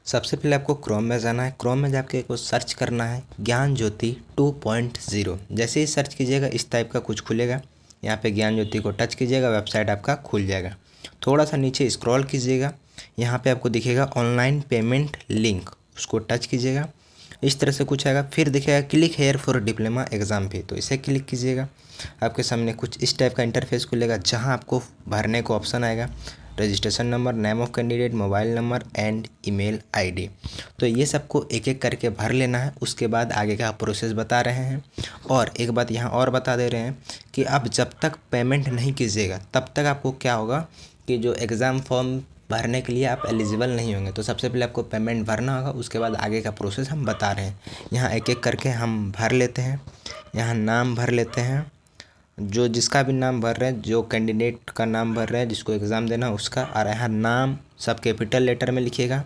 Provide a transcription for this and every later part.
सबसे पहले आपको क्रोम में जाना है। क्रोम में जाके को सर्च करना है ज्ञान ज्योति 2.0। जैसे ही सर्च कीजिएगा इस टाइप का कुछ खुलेगा। यहाँ पे ज्ञान ज्योति को टच कीजिएगा, वेबसाइट आपका खुल जाएगा। थोड़ा सा नीचे स्क्रॉल कीजिएगा, यहाँ पे आपको दिखेगा ऑनलाइन पेमेंट लिंक, उसको टच कीजिएगा। इस तरह से कुछ आएगा। फिर दिखेगा click here for diploma exam fee, तो इसे क्लिक कीजिएगा। आपके सामने कुछ इस टाइप का इंटरफेस खुलेगा, जहाँ आपको भरने को ऑप्शन आएगा registration number, name of candidate, mobile number and email ID. तो ये सबको एक एक करके भर लेना है। उसके बाद आगे का प्रोसेस बता रहे हैं। और एक बात यहाँ और बता दे रहे हैं कि आप जब तक पेमेंट नहीं कीजिएगा तब तक आपको क्या होगा कि जो एग्ज़ाम फॉर्म भरने के लिए आप एलिजिबल नहीं होंगे। तो सबसे पहले आपको पेमेंट भरना होगा, उसके बाद आगे का प्रोसेस हम बता रहे हैं। यहाँ एक एक करके हम भर लेते हैं। यहाँ नाम भर लेते हैं, जो जिसका भी नाम भर रहे हैं, जो कैंडिडेट का नाम भर रहे हैं, जिसको एग्ज़ाम देना उसका। और यहाँ नाम सब कैपिटल लेटर में लिखिएगा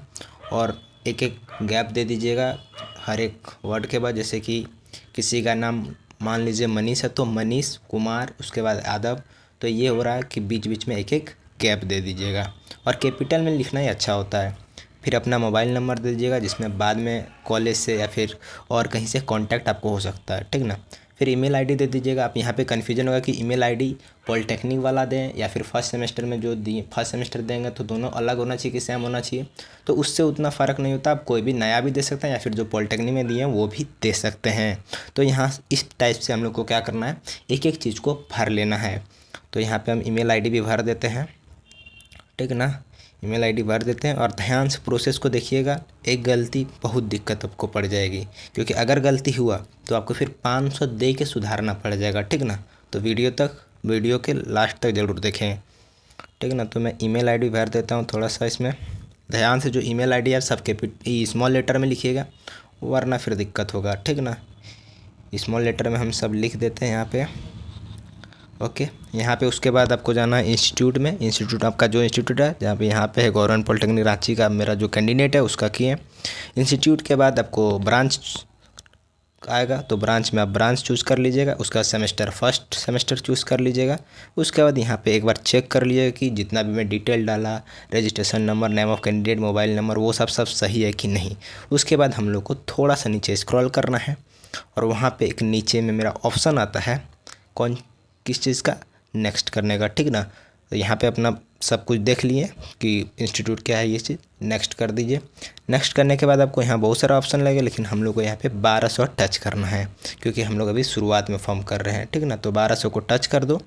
और एक एक गैप दे दीजिएगा हर एक वर्ड के बाद। जैसे कि किसी का नाम मान लीजिए मनीष है तो मनीष कुमार, उसके बाद यादव। तो ये हो रहा है कि बीच बीच में एक एक गैप दे दीजिएगा और कैपिटल में लिखना ही अच्छा होता है। फिर अपना मोबाइल नंबर दे दीजिएगा, जिसमें बाद में कॉलेज से या फिर और कहीं से कांटेक्ट आपको हो सकता है, ठीक ना। फिर ईमेल आईडी दे दीजिएगा। आप यहाँ पे कन्फ्यूजन होगा कि ईमेल आईडी पॉलिटेक्निक वाला दें या फिर फर्स्ट सेमेस्टर में जो दिए, फर्स्ट सेमेस्टर देंगे तो दोनों अलग होना चाहिए कि सेम होना चाहिए। तो उससे उतना फ़र्क नहीं होता, आप कोई भी नया भी दे सकते हैं या फिर जो पॉलिटेक्निक में दिए हैं वो भी दे सकते हैं। तो यहाँ इस टाइप से हम लोग को क्या करना है, एक एक चीज़ को भर लेना है। तो यहाँ पर हम ईमेल आई डी भी भर देते हैं, ठीक ना। ईमेल आईडी भर देते हैं और ध्यान से प्रोसेस को देखिएगा। एक गलती बहुत दिक्कत आपको पड़ जाएगी, क्योंकि अगर गलती हुआ तो आपको फिर 500 दे के सुधारना पड़ जाएगा, ठीक ना। तो वीडियो के लास्ट तक ज़रूर देखें, ठीक ना। तो मैं ईमेल आईडी भर देता हूँ। थोड़ा सा इसमें ध्यान से जो ईमेल आईडी है सब स्मॉल लेटर में लिखिएगा, वरना फिर दिक्कत होगा, ठीक ना। स्मॉल लेटर में हम सब लिख देते हैं यहाँ पे, ओके। यहाँ पे उसके बाद आपको जाना है इंस्टीट्यूट में। इंस्टीट्यूट आपका जो इंस्टीट्यूट है, जहाँ पे यहाँ पे है गवर्नमेंट पॉलिटेक्निक रांची का मेरा जो कैंडिडेट है उसका किए। इंस्टीट्यूट के बाद आपको ब्रांच आएगा, तो ब्रांच में आप ब्रांच चूज़ कर लीजिएगा। उसका सेमेस्टर फर्स्ट सेमेस्टर चूज़ कर लीजिएगा। उसके बाद यहाँ पे एक बार चेक कर लीजिएगा कि जितना भी मैं डिटेल डाला, registration number, name of candidate, mobile number, वो सब सही है कि नहीं। उसके बाद हम लोग को थोड़ा सा नीचे स्क्रॉल करना है और वहाँ पर एक नीचे में मेरा ऑप्शन आता है किस चीज़ का, नेक्स्ट करने का, ठीक ना। तो यहाँ पे अपना सब कुछ देख लिए कि इंस्टीट्यूट क्या है, ये चीज़ नेक्स्ट कर दीजिए। नेक्स्ट करने के बाद आपको यहाँ बहुत सारा ऑप्शन लगेगा, लेकिन हम लोग को यहाँ पे 1200 टच करना है, क्योंकि हम लोग अभी शुरुआत में फॉर्म कर रहे हैं, ठीक ना। तो 1200 को टच कर दो।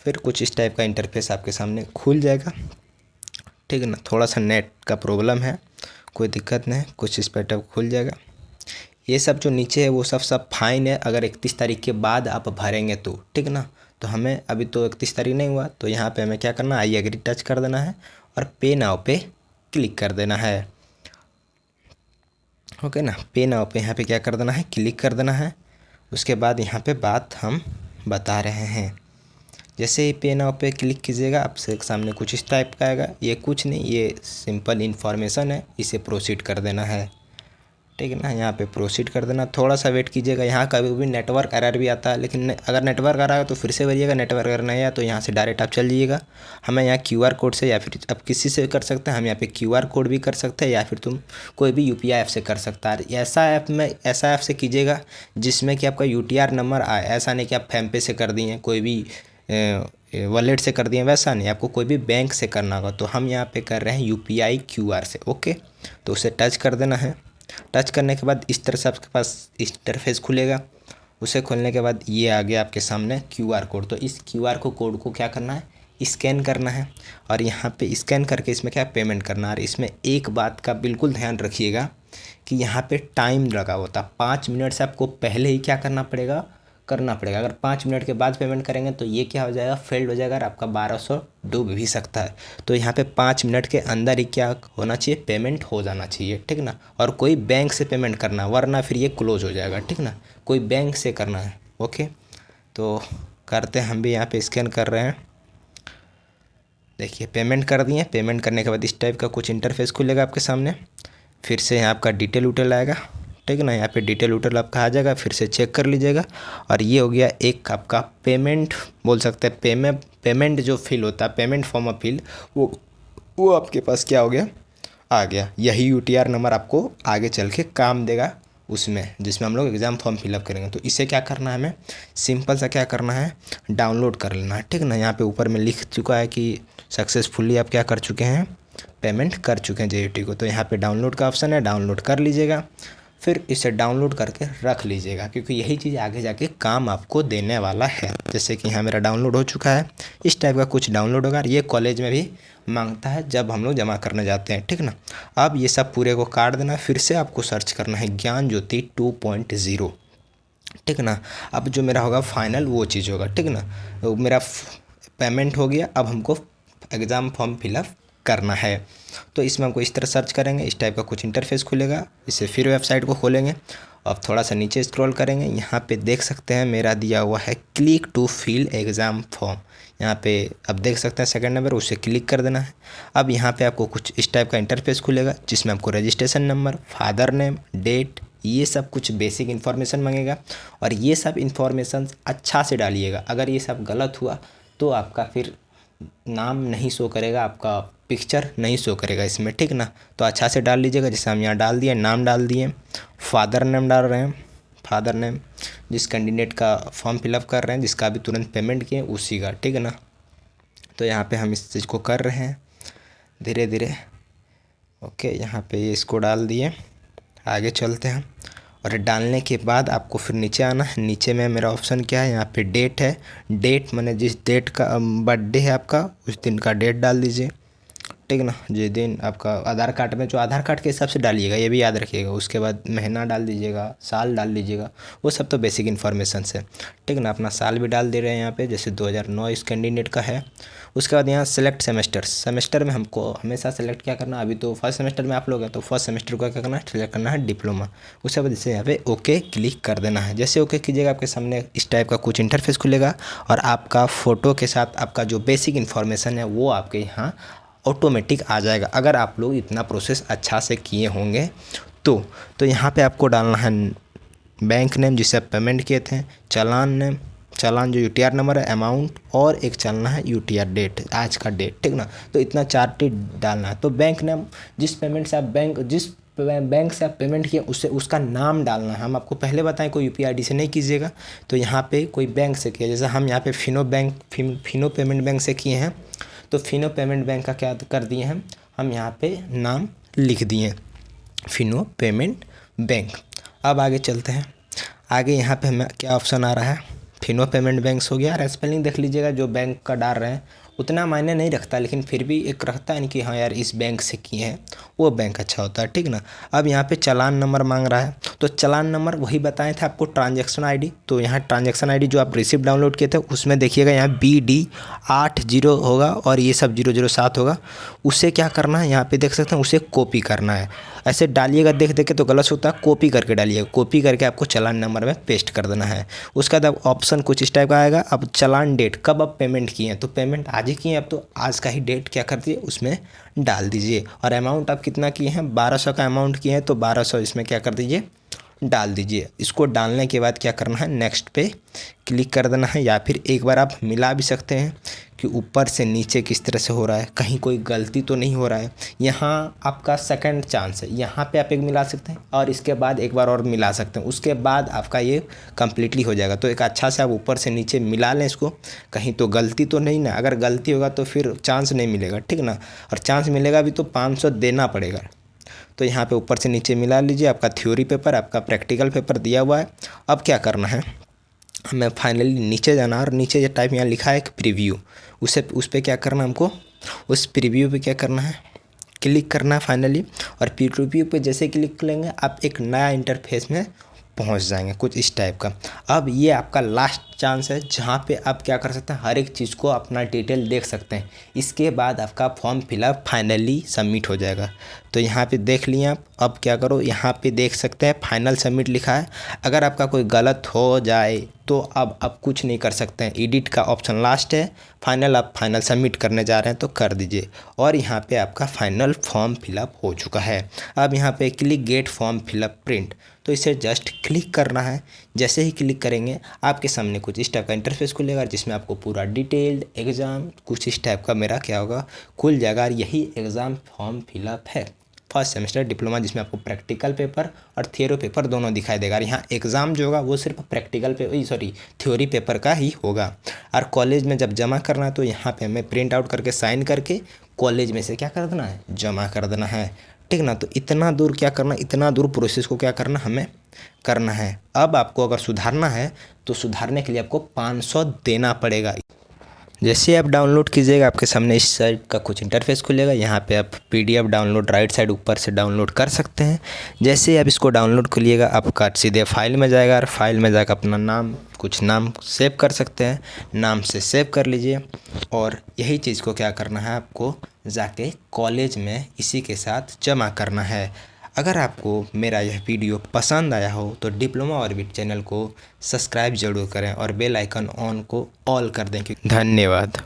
फिर कुछ इस टाइप का इंटरफेस आपके सामने खुल जाएगा, ठीक है ना। थोड़ा सा नेट का प्रॉब्लम है, कोई दिक्कत नहीं, कुछ इस पैटर्न खुल जाएगा। ये सब जो नीचे है वो सब फाइन है, अगर 31 तारीख के बाद आप भरेंगे तो, ठीक ना। तो हमें अभी तो 31 तारीख नहीं हुआ, तो यहाँ पे हमें क्या करना है, आई एग्री टच कर देना है और पे नाउ पे क्लिक कर देना है, ओके ना। पे नाउ पे यहाँ पे क्या कर देना है, क्लिक कर देना है। उसके बाद यहाँ पे बात हम बता रहे हैं। जैसे ही पे नाउ पे क्लिक कीजिएगा, आपसे सामने कुछ इस टाइप का आएगा। ये कुछ नहीं, ये सिंपल इन्फॉर्मेशन है, इसे प्रोसीड कर देना है, ठीक है ना। यहाँ पे प्रोसीड कर देना, थोड़ा सा वेट कीजिएगा। यहाँ कभी भी नेटवर्क एरर भी आता है, लेकिन अगर नेटवर्क आ रहा है तो फिर से भरिएगा, नेटवर्क एरर नहीं आया तो यहाँ से डायरेक्ट आप चल जाइएगा। हमें यहाँ QR कोड से या फिर आप किसी से कर सकते हैं, हम यहाँ पे QR कोड भी कर सकते हैं, या फिर तुम कोई भी UPI ऐप से कर सकता है। ऐसा ऐप से कीजिएगा जिसमें कि आपका UTR नंबर आए। ऐसा नहीं कि आप FamPay से कर दिए, कोई भी वॉलेट से कर दिए, वैसा नहीं, आपको कोई भी बैंक से करना होगा। तो हम यहाँ पे कर रहे हैं UPI QR से, ओके। तो उसे टच कर देना है। टच करने के बाद इस तरह से आपके पास इंटरफेस खुलेगा। उसे खोलने के बाद ये आ गया आपके सामने QR कोड। तो इस QR कोड को क्या करना है, स्कैन करना है और यहाँ पे स्कैन करके इसमें क्या पेमेंट करना है। और इसमें एक बात का बिल्कुल ध्यान रखिएगा कि यहाँ पे टाइम लगा होता है, 5 मिनट से आपको पहले ही क्या करना पड़ेगा। अगर 5 मिनट के बाद पेमेंट करेंगे तो ये क्या हो जाएगा, फेल्ड हो जाएगा और आपका 1200 डूब भी सकता है। तो यहाँ पे 5 मिनट के अंदर ही क्या होना चाहिए, पेमेंट हो जाना चाहिए, ठीक ना। और कोई बैंक से पेमेंट करना, वरना फिर ये क्लोज हो जाएगा, ठीक ना। कोई बैंक से करना है, ओके। तो करते हैं, हम भी यहाँ पे स्कैन कर रहे हैं। देखिए पेमेंट कर दिए। पेमेंट करने के बाद इस टाइप का कुछ इंटरफेस खुलेगा आपके सामने। फिर से यहाँ आपका डिटेल उटेल आएगा, ठीक है ना। यहाँ पे डिटेल उटेल आपका आ जाएगा, फिर से चेक कर लीजिएगा। और ये हो गया एक आपका पेमेंट, बोल सकते हैं पेमेंट जो फिल होता है, पेमेंट फॉर्म ऑफ फिल, वो आपके पास क्या हो गया, आ गया। यही यूटीआर नंबर आपको आगे चल के काम देगा उसमें, जिसमें हम लोग एग्ज़ाम फॉर्म फिलअप करेंगे। तो इसे क्या करना है, हमें सिंपल सा क्या करना है, डाउनलोड कर लेना है, ठीक ना। यहाँ पे ऊपर में लिख चुका है कि सक्सेसफुली आप क्या कर चुके हैं, पेमेंट कर चुके हैं जेईटी को। तो यहाँ पे डाउनलोड का ऑप्शन है, डाउनलोड कर लीजिएगा, फिर इसे डाउनलोड करके रख लीजिएगा, क्योंकि यही चीज़ आगे जाके काम आपको देने वाला है। जैसे कि यहाँ मेरा डाउनलोड हो चुका है, इस टाइप का कुछ डाउनलोड होगा। ये कॉलेज में भी मांगता है जब हम लोग जमा करने जाते हैं, ठीक ना। अब ये सब पूरे को काट देना, फिर से आपको सर्च करना है ज्ञान ज्योति 2.0, ठीक ना। अब जो मेरा होगा फाइनल वो चीज़ होगा, ठीक ना। तो मेरा पेमेंट हो गया, अब हमको एग्ज़ाम फॉर्म फिलअप करना है। तो इसमें हमको इस तरह सर्च करेंगे, इस टाइप का कुछ इंटरफेस खुलेगा। इसे फिर वेबसाइट को खोलेंगे, अब थोड़ा सा नीचे स्क्रॉल करेंगे, यहाँ पे देख सकते हैं मेरा दिया हुआ है click to fill exam form. यहाँ पे अब देख सकते हैं सेकंड नंबर, उसे क्लिक कर देना है। अब यहाँ पे आपको कुछ इस टाइप का इंटरफेस खुलेगा, जिसमें आपको registration number, father name, date, ये सब कुछ बेसिक इन्फॉर्मेशन मांगेगा। और ये सब इन्फॉर्मेशन अच्छा से डालिएगा, अगर ये सब गलत हुआ तो आपका फिर नाम नहीं शो करेगा, आपका पिक्चर नहीं शो करेगा इसमें, ठीक ना। तो अच्छा से डाल लीजिएगा, जैसे हम यहाँ डाल दिए, नाम डाल दिए, फादर नेम डाल रहे हैं, फादर नेम जिस कैंडिडेट का फॉर्म फिलअप कर रहे हैं, जिसका अभी तुरंत पेमेंट किए उसी का, ठीक है ना। तो यहाँ पे हम इस चीज़ को कर रहे हैं धीरे धीरे। ओके, यहाँ पे ये इसको डाल दिए, आगे चलते हैं। और डालने के बाद आपको फिर नीचे आना है। नीचे में मेरा ऑप्शन क्या है, यहाँ पे डेट है, डेट माने जिस डेट का बर्थडे है आपका, उस दिन का डेट डाल दीजिए, ठीक ना। जिस दिन आपका आधार कार्ड में, जो आधार कार्ड के हिसाब से डालिएगा, ये भी याद रखिएगा। उसके बाद महीना डाल दीजिएगा, साल डाल दीजिएगा, वो सब तो बेसिक इन्फॉर्मेशन है, ठीक ना। अपना साल भी डाल दे रहे हैं यहाँ पे, जैसे 2009 इस कैंडिडेट का है। उसके बाद यहाँ सेलेक्ट सेमेस्टर, सेमेस्टर में हमको हमेशा सेलेक्ट क्या करना, अभी तो फर्स्ट सेमेस्टर में आप लोग हैं, तो फर्स्ट सेमेस्टर को क्या करना है, सेलेक्ट करना है डिप्लोमा। उसके बाद इसे यहाँ पे ओके क्लिक कर देना है। जैसे ओके कीजिएगा, आपके सामने इस टाइप का कुछ इंटरफेस खुलेगा, और आपका फ़ोटो के साथ आपका जो बेसिक इन्फॉर्मेशन है वो आपके यहाँ ऑटोमेटिक आ जाएगा, अगर आप लोग इतना प्रोसेस अच्छा से किए होंगे तो यहाँ पे आपको डालना है बैंक नेम जिससे आप पेमेंट किए थे, चालान नेम, चालान जो यूटीआर नंबर है, अमाउंट, और एक चलना है यूटीआर डेट, आज का डेट, ठीक ना। तो इतना 4 चीज डालना है। तो बैंक नेम, जिस पेमेंट से आप जिस बैंक से आप पेमेंट किए उससे उसका नाम डालना है। हम आपको पहले बताएं कोई यूपीआई आईडी से नहीं कीजिएगा, तो यहाँ पे कोई बैंक से किया, जैसे हम यहाँ पे फिनो पेमेंट बैंक से किए हैं, तो फिनो पेमेंट बैंक का क्या कर दिए हैं हम यहाँ पे नाम लिख दिए, फिनो पेमेंट बैंक। अब आगे चलते हैं, आगे यहाँ पे हमें क्या ऑप्शन आ रहा है, फिनो पेमेंट बैंक्स हो गया। और स्पेलिंग देख लीजिएगा, जो बैंक का डाल रहे हैं उतना मायने नहीं रखता, लेकिन फिर भी एक रखता है कि हाँ यार इस बैंक से किए हैं, वो बैंक अच्छा होता है, ठीक ना। अब यहाँ पे चालान नंबर मांग रहा है, तो चालान नंबर वही बताए थे आपको, ट्रांजैक्शन आईडी। तो यहाँ ट्रांजैक्शन आईडी जो आप रिसिप्ट डाउनलोड किए थे उसमें देखिएगा यहाँ BD80 होगा और ये सब 007 होगा। उसे क्या करना है, यहाँ पे देख सकते हैं, उसे कॉपी करना है। ऐसे डालिएगा देख देख के तो गलत होता है, कॉपी करके डालिएगा, कॉपी करके आपको चालान नंबर में पेस्ट कर देना है। उसके बाद ऑप्शन कुछ इस टाइप का आएगा। अब चालान डेट, कब आप पेमेंट किए हैं, तो पेमेंट आज ही किए हैं, अब तो आज का ही डेट क्या कर दीजिए उसमें डाल दीजिए। और अमाउंट आप कितना किए हैं, 1200 का अमाउंट किए हैं, तो 1200 इसमें क्या कर दीजिए डाल दीजिए। इसको डालने के बाद क्या करना है, नेक्स्ट पे क्लिक कर देना है, या फिर एक बार आप मिला भी सकते हैं कि ऊपर से नीचे किस तरह से हो रहा है, कहीं कोई गलती तो नहीं हो रहा है। यहाँ आपका सेकंड चांस है, यहाँ पे आप एक मिला सकते हैं और इसके बाद एक बार और मिला सकते हैं, उसके बाद आपका ये कम्प्लीटली हो जाएगा। तो एक अच्छा से आप ऊपर से नीचे मिला लें इसको, कहीं तो गलती तो नहीं ना, अगर गलती होगा तो फिर चांस नहीं मिलेगा, ठीक ना। और चांस मिलेगा भी तो 500 देना पड़ेगा। तो यहाँ पे ऊपर से नीचे मिला लीजिए, आपका थ्योरी पेपर, आपका प्रैक्टिकल पेपर दिया हुआ है। अब क्या करना है, हमें फाइनली नीचे जाना, और नीचे जो टाइप यहाँ लिखा है एक प्रीव्यू, उस पर क्या करना है हमको, उस प्रीव्यू पे क्या करना है, क्लिक करना है फाइनली। और प्रीव्यू पे जैसे क्लिक करेंगे आप एक नया इंटरफेस में पहुंच जाएंगे, कुछ इस टाइप का। अब ये आपका लास्ट चांस है जहाँ पे आप क्या कर सकते हैं, हर एक चीज़ को अपना डिटेल देख सकते हैं। इसके बाद आपका फॉर्म फिलअप फाइनली सबमिट हो जाएगा। तो यहाँ पे देख लिए आप, अब क्या करो, यहाँ पे देख सकते हैं फाइनल सबमिट लिखा है। अगर आपका कोई गलत हो जाए तो अब आप कुछ नहीं कर सकते हैं, एडिट का ऑप्शन लास्ट है, फाइनल आप फाइनल सबमिट करने जा रहे हैं तो कर दीजिए। और यहाँ पे आपका फाइनल फॉर्म फिलअप हो चुका है। अब यहाँ पे click get form fill up print, तो इसे जस्ट क्लिक करना है। जैसे ही क्लिक करेंगे आपके सामने कुछ इस टाइप का इंटरफेस खुलेगा, जिसमें आपको पूरा डिटेल्ड एग्ज़ाम कुछ इस टाइप का मेरा क्या होगा खुल जाएगा। और यही एग्ज़ाम फॉर्म फिलअप है। फर्स्ट सेमेस्टर डिप्लोमा, जिसमें आपको प्रैक्टिकल पेपर और थियोरी पेपर दोनों दिखाई देगा। और यहाँ एग्ज़ाम जो होगा वो सिर्फ थ्योरी पेपर का ही होगा। और कॉलेज में जब जमा करना है तो यहाँ पे हमें प्रिंट आउट करके साइन करके कॉलेज में से क्या कर देना है, जमा कर देना है, ठीक ना। तो इतना दूर क्या करना, इतना दूर प्रोसेस को क्या करना हमें करना है। अब आपको अगर सुधारना है तो सुधारने के लिए आपको 500 देना पड़ेगा। जैसे आप डाउनलोड कीजिएगा आपके सामने इस साइट का कुछ इंटरफेस खुलेगा। यहाँ पे आप PDF डाउनलोड राइट साइड ऊपर से डाउनलोड कर सकते हैं। जैसे ही आप इसको डाउनलोड करिएगा आपका सीधे फाइल में जाएगा, और फाइल में जाकर अपना नाम, कुछ नाम सेव कर सकते हैं, नाम से सेव कर लीजिए। और यही चीज़ को क्या करना है, आपको जाके कॉलेज में इसी के साथ जमा करना है। अगर आपको मेरा यह वीडियो पसंद आया हो तो डिप्लोमा ऑर्बिट चैनल को सब्सक्राइब जरूर करें और बेल आइकन ऑन को ऑल कर दें। धन्यवाद।